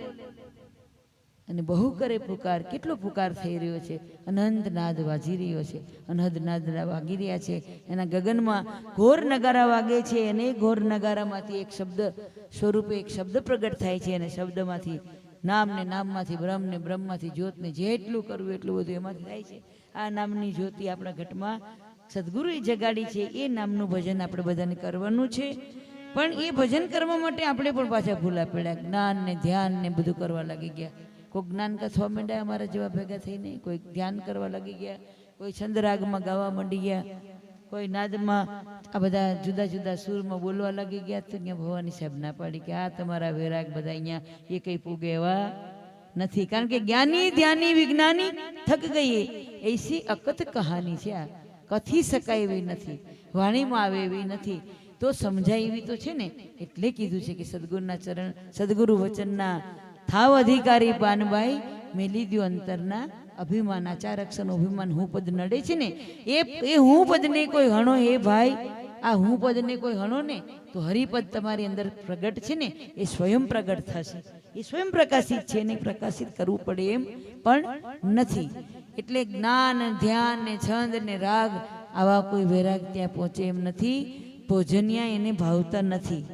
અને બહુ કરે પુકાર. કેટલો પુકાર થઈ રહ્યો છે, અનંત નાદ વાજી રહ્યો છે, અનહદ નાદ વાગી રહ્યા છે. એના ગગનમાં ઘોર નગારા વાગે છે, અને ઘોર નગારામાંથી એક શબ્દ સ્વરૂપે એક શબ્દ પ્રગટ થાય છે, અને શબ્દમાંથી નામ ને નામમાંથી બ્રહ્મ ને બ્રહ્મમાંથી જ્યોત ને જેટલું કરવું એટલું બધું એમાંથી થાય છે. આ નામની જ્યોતિ આપણા ઘટમાં સદગુરુએ જગાડી છે. એ નામનું ભજન આપણે બધાને કરવાનું છે. પણ એ ભજન કરવા માટે આપણે પણ પાછા ભૂલા પડ્યા, જ્ઞાન ને ધ્યાન ને બધું કરવા લાગી ગયા. કોઈ જ્ઞાન કથવા માંડ્યા અમારા જેવા ભેગા થઈને, કોઈ ધ્યાન કરવા લાગી ગયા, કોઈ છંદરાગમાં ગાવા માંડી ગયા, કોઈ નાદમાં આ બધા જુદા જુદા સૂરમાં બોલવા લાગી ગયા. તો અહીંયા ભવાની સાહેબ ના પાડી કે આ તમારા વૈરાગ બધા અહીંયા એ કઈ પૂગે એવા નથી. કારણ કે જ્ઞાની ધ્યાની વિજ્ઞાની થક ગઈ એસી અકથ કહાની છે. આ કથી શકાય એવી નથી, વાણીમાં આવે એવી નથી, તો સમજાય એવી તો છે ને. એટલે કીધું છે કે સદગુરુના ચરણ, સદગુરુ વચનના થાવ અધિકારી પાનભાઈ, મેલી દ્યો અંતરના અભિમાન. આ 4 અક્ષરનો અભિમાન હું પદ નડે છે ને, એ હું પદને કોઈ હણો હે ભાઈ, આ હું પદને કોઈ હણો ને તો હરિપદ તમારી અંદર પ્રગટ છે ને એ સ્વયં પ્રગટ થશે. એ સ્વયં પ્રકાશિત છે ને, પ્રકાશિત કરવું પડે એમ પણ નથી. એટલે જ્ઞાન ધ્યાન ને છંદ ને રાગ આવા કોઈ વૈરાગ ત્યાં પહોંચે એમ નથી. ભોજનિયા એને ભાવતા નથી,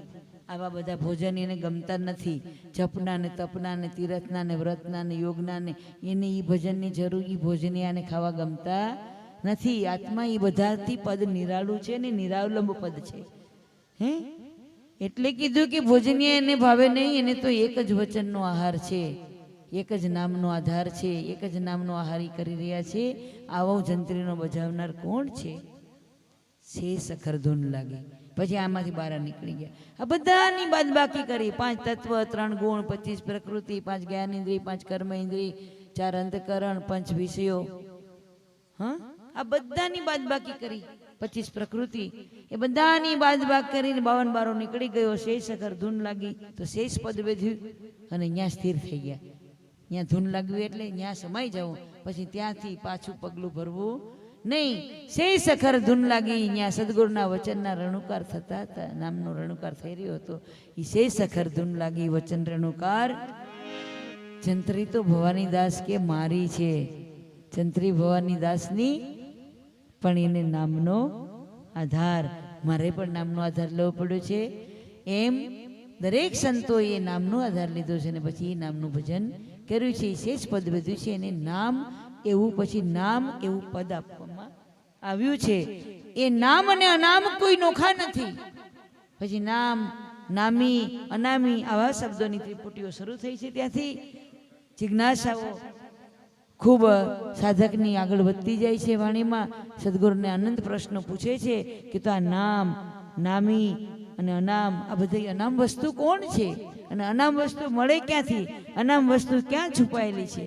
આવા બધા ભોજન એને ગમતા નથી. જપના ને તપના ને તીરથના ને વ્રતના ને યોગના ને એને એ ભજનની જરૂર, એ ભોજનિયાને ખાવા ગમતા નથી. આત્મા એ બધાથી પદ નિરાળું છે ને નિરાવલંબ પદ છે. હે એટલે કીધું કે ભોજનિયા એને ભાવે નહીં, એને તો એક જ વચનનો આહાર છે, એક જ નામનો આધાર છે, એક જ નામનો આહારી કરી રહ્યા છે. આવો જંત્રીનો બજાવનાર કોણ છે? છે સખર ધૂન લાગે. પછી આમાંથી બહાર નીકળી ગયા. આ બધાની બાદબાકી કરી. 5 તત્વ, 3 ગુણ, 25 પ્રકૃતિ, 5 જ્ઞાન ઇન્દ્રિય, 5 કર્મ ઇન્દ્રિય, 4 અંતકરણ, 5 વિષયો. હા, આ બધાની બાદબાકી કરી. 25 પ્રકૃતિ, એ બધાની બાદબાક કરીને 52 બારો નીકળી ગયો. શેષ સખર ધૂન લાગી તો શેષ પદ વેધ્યું અને ત્યાં સ્થિર થઈ ગયા. ત્યાં ધૂન લાગ્યું એટલે ત્યાં સમાઈ જવું, પછી ત્યાંથી પાછું પગલું ભરવું નહીં. શેષ સખર ધૂન લાગી, ત્યાં સદગુરુના વચનના રણુકાર થતા હતા, નામનો રણુકાર થઈ રહ્યો હતો. એ શેષ સખર ધૂન લાગી વચન રણુકાર. જંત્રી તો ભવાની દાસ કે મારી છે, જંત્રી ભવાની દાસની, પણ એને નામનો આધાર, મારે પણ નામનો આધાર લેવો પડ્યો છે. એમ દરેક સંતોએ નામનો આધાર લીધો છે ને પછી એ નામનું ભજન કર્યું છે. શેષ પદ વધ્યું છે એને નામ એવું, પછી નામ એવું પદ આપવામાં આવ્યું છે. એ નામ અને અનામ કોઈ નોખા નથી. પછી નામ, નામી, અનામી આવા શબ્દોની ત્રિપુટીઓ શરૂ થઈ છે. ત્યાંથી જિજ્ઞાસાઓ ખૂબ સાધકની આગળ વધતી જાય છે. વાણીમાં સદગુરુને અનંત પ્રશ્નો પૂછે છે કે તો આ નામ, નામી અને અનામ, આ બધી અનામ વસ્તુ કોણ છે અને અનામ વસ્તુ મળે ક્યાંથી? અનામ વસ્તુ ક્યાં છુપાયેલી છે?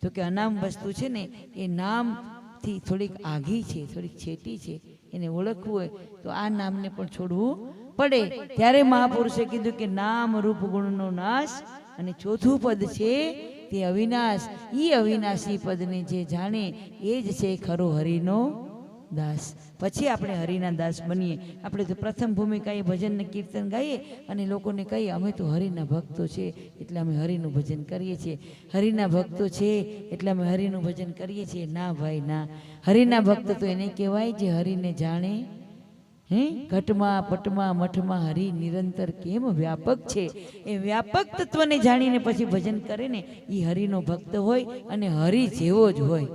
તો કે અનામ વસ્તુ છે ને એ નામથી થોડીક આઘી છે, થોડીક છેટી છે. એને ઓળખવું હોય તો આ નામને પણ છોડવું પડે. ત્યારે મહાપુરુષે કીધું કે નામ રૂપ ગુણનો નાશ, અને ચોથું પદ છે તે અવિનાશ. ઈ અવિનાશી પદને જે જાણે એ જ છે ખરો હરિનો દાસ. પછી આપણે હરિના દાસ બનીએ. આપણે તો પ્રથમ ભૂમિકા એ ભજન ને કીર્તન ગાઈએ અને લોકોને કહીએ અમે તો હરિના ભક્તો છે એટલે અમે હરિનું ભજન કરીએ છીએ, હરિના ભક્તો છે એટલે અમે હરિનું ભજન કરીએ છીએ. ના ભાઈ ના, હરિના ભક્ત તો એને કહેવાય જે હરિને જાણે. હે ઘટમાં પટમાં મઠમાં હરિ નિરંતર કેમ વ્યાપક છે. એ વ્યાપક તત્વને જાણીને પછી ભજન કરે ને એ હરિનો ભક્ત હોય અને હરિ જેવો જ હોય.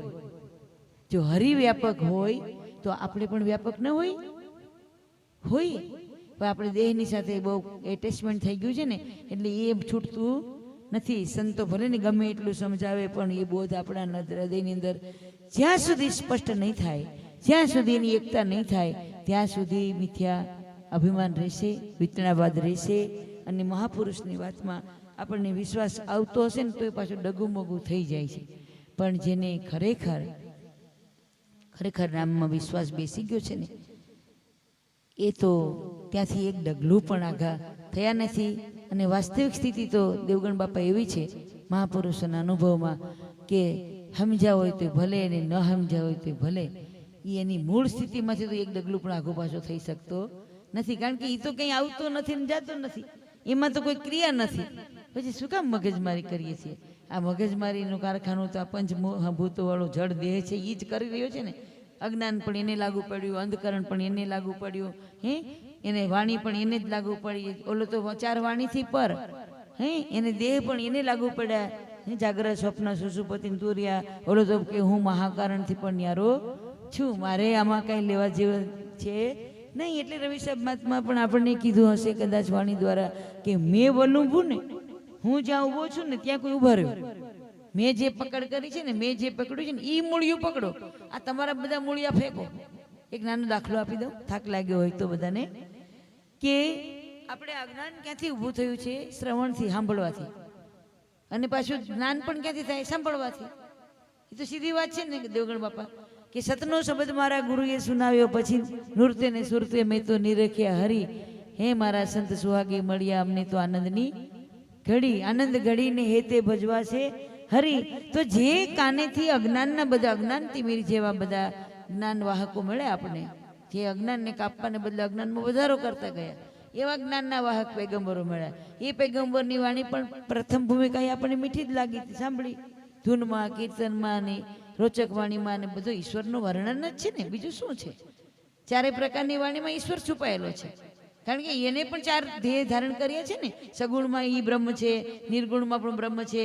જો હરિ વ્યાપક હોય તો આપણે પણ વ્યાપક ન હોય? હોય પણ આપણે દેહની સાથે બહુ એટેચમેન્ટ થઈ ગયું છે ને એટલે એ છૂટતું નથી. સંતો ભલે ને ગમે એટલું સમજાવે પણ એ બોધ આપણા હૃદયની અંદર જ્યાં સુધી સ્પષ્ટ નહીં થાય, જ્યાં સુધી એની એકતા નહીં થાય, ત્યાં સુધી મિથ્યા અભિમાન રહેશે, વિતરણાવાદ રહેશે. અને મહાપુરુષની વાતમાં આપણને વિશ્વાસ આવતો હશે ને તો એ પાછું ડગુમગું થઈ જાય છે. પણ જેને ખરેખર નામમાં વિશ્વાસ બેસી ગયો છે ને એ તો ત્યાંથી એક ડગલું પણ આઘા થયા નથી. અને વાસ્તવિક સ્થિતિ તો દેવગણ બાપા એવી છે મહાપુરુષોના અનુભવમાં કે સમજ્યા હોય તો ભલે અને ન સમજ્યા હોય તો ભલે, એ એની મૂળ સ્થિતિમાંથી તો એક ડગલું પણ આઘો પાછો થઈ શકતો નથી. કારણ કે એ તો કંઈ આવતો નથી ને જાતો નથી, એમાં તો કોઈ ક્રિયા નથી. પછી શું કામ મગજમારી કરીએ છીએ? આ મગજમારીનું કારખાનું તો આ પંચભૂતોવાળો જળ દેહ છે એ જ કરી રહ્યો છે ને. અજ્ઞાન પણ એને લાગુ પડ્યું, અંધકરણ પણ એને લાગુ પડ્યું, હે એને વાણી પણ એને જ લાગુ પડી. ઓલો તો 4 વાણીથી પર, હે એને દેહ પણ એને લાગુ પડ્યા. જાગ્રત સ્વપ્ન સુષુપ્તિ તુર્યા. ઓલો તો કે હું મહાકારણથી પણ ન્યારો છું, મારે આમાં કઈ લેવા જેવું છે નહીં. એટલે રવિ સાહેબ મહાત્મા પણ આપણને કીધું હશે કદાચ વાણી દ્વારા કે મેં વલુંભું ને, હું જ્યાં ઊભો છું ને ત્યાં કોઈ ઊભા રહ્યો. મેં જે પકડ કરી છે ને, મેં જે પકડ્યું છે ને એ મૂળિયું પકડો, આ તમારા બધા મૂળિયા ફેંકો. એક નાનો દાખલો આપી દઉં, થાક લાગ્યો હોય તો બધાને, કે આપણે અજ્ઞાન ક્યાંથી ઊભું થયું છે? શ્રવણથી, સાંભળવાથી. અને પાછું જ્ઞાન પણ ક્યાંથી થાય? સાંભળવાથી. એ તો સીધી વાત છે ને દેવગણ બાપા, કે સતનો શબ્દ મારા ગુરુએ સુનાવ્યો, પછી નૃત્ય ને સુરતે મેં તો નિરખ્યા હરી. હે મારા સંત સુહાગી મળ્યા અમને તો આનંદની ઘડી, આનંદ ઘડીને હેતે ભજવા છે હરી. તો જે કાનેથી અજ્ઞાનના બધા, અજ્ઞાન તિમિર જેવા બધા જ્ઞાન વાહકો મળે આપણને, જે અજ્ઞાનને કાપવાને બદલે અજ્ઞાનમાં વધારો કરતા ગયા, એવા જ્ઞાનના વાહક પૈગંબરો મળ્યા. એ પૈગંબરની વાણી પણ પ્રથમ ભૂમિકા આપણને મીઠી જ લાગી હતી, સાંભળી. ધૂનમાં, કીર્તનમાં ને રોચક વાણીમાં ને બધું ઈશ્વરનું વર્ણન જ છે ને, બીજું શું છે? ચારે પ્રકારની વાણીમાં ઈશ્વર છુપાયેલો છે, કારણ કે એને પણ ચાર ધ્યેય ધારણ કર્યા છે ને. સગુણમાં ઈ બ્રહ્મ છે, નિર્ગુણમાં પણ બ્રહ્મ છે.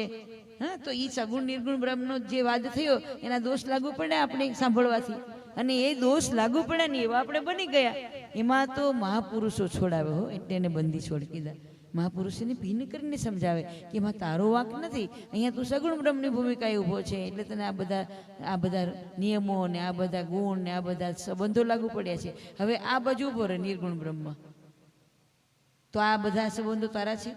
હા, તો ઈ સગુણ નિર્ગુણ બ્રહ્મનો જે વાદ થયો એના દોષ લાગુ પડ્યા આપણે સાંભળવાથી, અને એ દોષ લાગુ પડ્યા ને એવા આપણે બની ગયા. એમાં તો મહાપુરુષો છોડાવે હો, એટલે એને બંદી છોડી દીધા. મહાપુરુષોને ભીન કરીને સમજાવે કે એમાં તારો વાંક નથી, અહીંયા તું સગુણ બ્રહ્મની ભૂમિકાએ ઊભો છે, એટલે તને આ બધા નિયમો ને આ બધા ગુણ ને આ બધા સંબંધો લાગુ પડ્યા છે. હવે આ બાજુ ઊભો રહે નિર્ગુણ બ્રહ્મ, તો આ બધા સંબંધો તારા છે?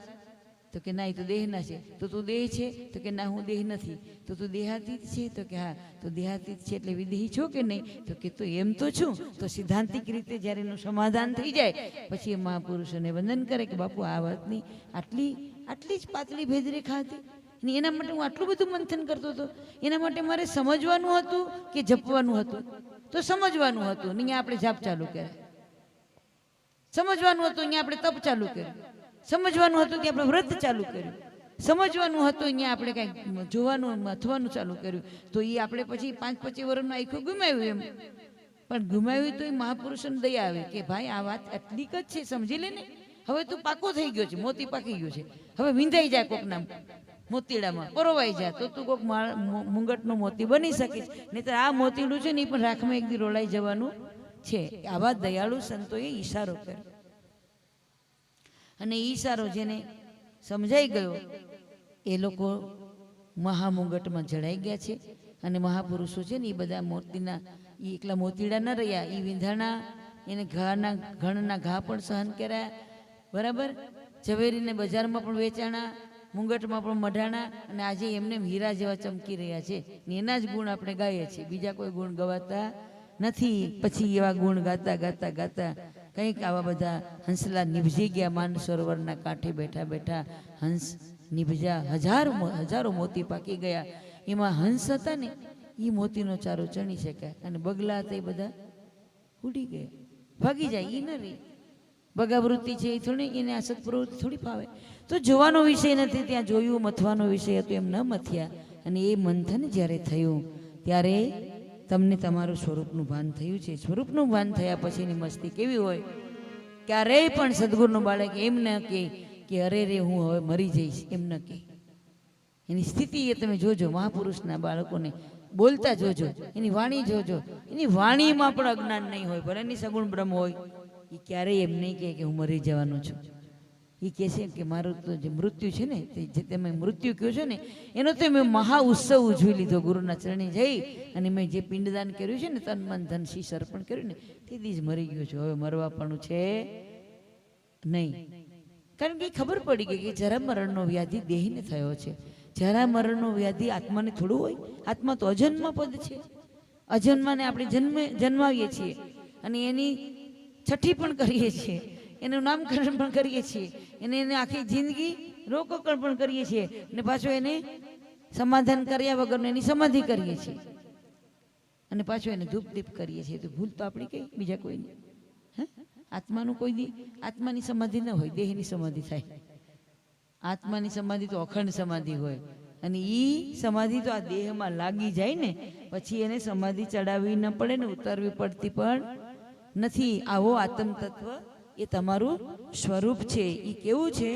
તો કે ના, એ તો દેહના છે. તો તું દેહ છે? તો કે ના, હું દેહ નથી. તો તું દેહાતીત છે? તો કે હા. તો દેહાતીત છે એટલે વિદેહી છો કે નહીં? તો કે તો એમ તો છું. તો સિદ્ધાંતિક રીતે જ્યારે એનું સમાધાન થઈ જાય પછી એ મહાપુરુષોને વંદન કરે કે બાપુ આ વાતની આટલી જ પાતળી ભેદરેખા હતી, અને એના માટે હું આટલું બધું મંથન કરતો હતો. એના માટે મારે સમજવાનું હતું કે જપવાનું હતું? તો સમજવાનું હતું, અહીંયા આપણે જાપ ચાલુ કર્યા. સમજવાનું હતું, અહીંયા આપણે તપ ચાલુ કર્યું. સમજવાનું હતું કે આપણે વ્રત ચાલુ કર્યું. સમજવાનું હતું, અહીંયા આપણે કંઈક જોવાનું મથવાનું ચાલુ કર્યું. તો એ આપણે પછી 5-25 વર્ષનું આખું ગુમાવ્યું. એમ પણ ગુમાવ્યું તો એ મહાપુરુષોને દયા આવે કે ભાઈ આ વાત એટલી જ છે, સમજી લે ને. હવે તું પાકો થઈ ગયો છે, મોતી પાકી ગયો છે. હવે વિંધાઈ જાય કોકના મોતીડામાં, પરોવાઈ જાય તો તું કોક મુંગટનું મોતી બની શકીશ. નહીં તો આ મોતીડું છે ને એ પણ રાખમાં એક દી રોલાઈ જવાનું છે. આવા દયાળુ સંતોએ ઈશારો કર્યો, અને ઈશારો જેને સમજાઈ ગયો એ લોકો મહામુંગટમાં જડાઈ ગયા છે. અને મહાપુરુષો છે ને એ બધા મોતીના, એ એકલા મોતીડા ન રહ્યા, એ વિંધાણા, એને ઘણના ઘા પણ સહન કર્યા, બરાબર. ઝવેરીને બજારમાં પણ વેચાણા, મુંગટમાં પણ મઢાણા, અને આજે એમને હીરા જેવા ચમકી રહ્યા છે. ને એના જ ગુણ આપણે ગાઈએ છીએ, બીજા કોઈ ગુણ ગવાતા નથી. પછી એવા ગુણ ગાતા ગાતા ગાતા કંઈક આવા બધા હંસલા નિભજી ગયા. માન સરોવરના કાંઠે બેઠા બેઠા હંસ નિભજા, હજારો મોતી પાકી ગયા. એમાં હંસ હતા ને એ મોતીનો ચારો ચણી શકાય, અને બગલા હતા એ બધા ઉડી ગયા, ભાગી જાય. એ ન રહી, બગાવૃત્તિ છે એ થોડી, એને આ સત્પ્રવૃત્તિ થોડી ફાવે. તો જોવાનો વિષય નથી, ત્યાં જોયું, મથવાનો વિષય હતો, એમ ન મથ્યા. અને એ મંથન જ્યારે થયું ત્યારે તમને તમારું સ્વરૂપનું ભાન થયું છે. સ્વરૂપનું ભાન થયા પછીની મસ્તી કેવી હોય? ક્યારેય પણ સદગુરુનું બાળક એમ ન કે અરે રે હું હવે મરી જઈશ, એમ ન કહે. એની સ્થિતિ એ તમે જોજો, મહાપુરુષના બાળકોને બોલતા જોજો, એની વાણી જોજો. એની વાણીમાં પણ અજ્ઞાન નહીં હોય, ભલે એની સગુણ બ્રહ્મ હોય. એ ક્યારેય એમ નહીં કહે કે હું મરી જવાનો છું. એ કહે છે કે મારું તો જે મૃત્યુ છે ને, જે તમે મૃત્યુ કહો છો ને, એનો તો મેં મહા ઉત્સવ ઉજવી લીધો. ગુરુના ચરણે જઈ અને મેં જે પિંડદાન કર્યું છે ને, તન મન ધન શીશ અર્પણ કર્યું ને, તેથી જ મરી ગયો છું. હવે મરવા પણ છે નહીં. કારણ કે ખબર પડી ગઈ કે જરા મરણનો વ્યાધિ દેહને થયો છે. જરા મરણનો વ્યાધિ આત્માને થોડું હોય. આત્મા તો અજન્મ પદ છે. અજન્માને આપણે જન્માવીએ છીએ, અને એની છઠ્ઠી પણ કરીએ છીએ, એનું નામકરણ પણ કરીએ છીએ, એને આખી જિંદગી રોકકણ પણ કરીએ છીએ, અને પાછો એને સમાધાન કર્યા વગરનું એની સમાધિ કરીએ છીએ, અને પાછો એને ધૂપ દીપ કરીએ છીએ. તો ભૂલ તો આપણી કઈ, બીજા કોઈની. આત્માનું કોઈ દી આત્માની સમાધિ ન હોય, દેહની સમાધિ થાય. આત્માની સમાધિ તો અખંડ સમાધિ હોય, અને ઈ સમાધિ તો આ દેહમાં લાગી જાય ને પછી એને સમાધિ ચડાવવી ન પડે ને ઉતારવી પડતી પણ નથી. આવો આત્મ તત્વ એ તમારું સ્વરૂપ છે. એ કેવું છે?